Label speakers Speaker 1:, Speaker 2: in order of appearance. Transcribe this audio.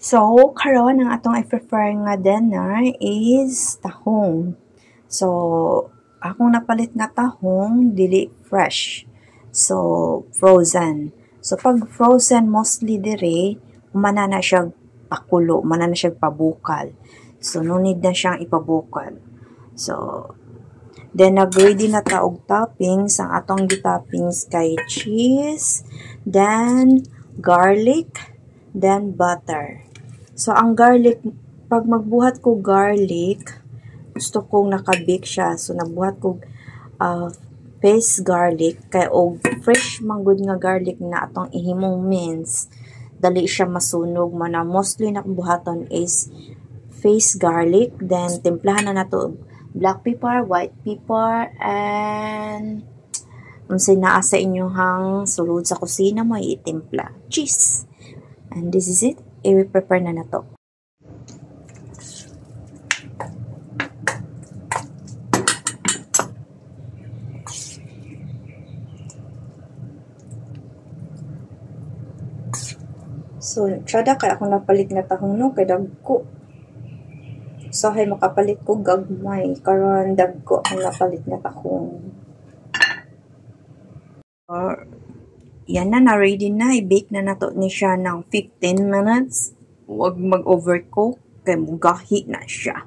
Speaker 1: So, karon ang atong i-prefer nga dinner is tahong. So, akong napalit nga tahong, dili fresh. So, frozen. So, pag frozen, mostly dire, umana na siya pakulo, umana na siya pabukal. So, no need na siyang ipabukal. So, then, nag-ready na ta og toppings. Ang atong toppings kay cheese, then garlic, then butter. So, ang garlic, pag magbuhat ko garlic, gusto kong nakabake siya. So, nagbuhat ko paste garlic, kay og fresh manggod nga garlic na atong ihimong mince, dali siya masunog man. Na mostly nakbuhaton is face garlic, then timplahan na nato black pepper, white pepper, and unsay naa sa inyohang sulod sa kusina mo itimpla. Cheese. And this is it. I-prepare na nato. So, tsada kay ako napalit nga tahong no, kay dagko. So, hay makapalit ko gagmay, karon dagko ang napalit nga tahong. Yan na, ready na. I-bake na nato ni siya ng 15 minutes. Huwag mag-overcook, kay mugahi na siya.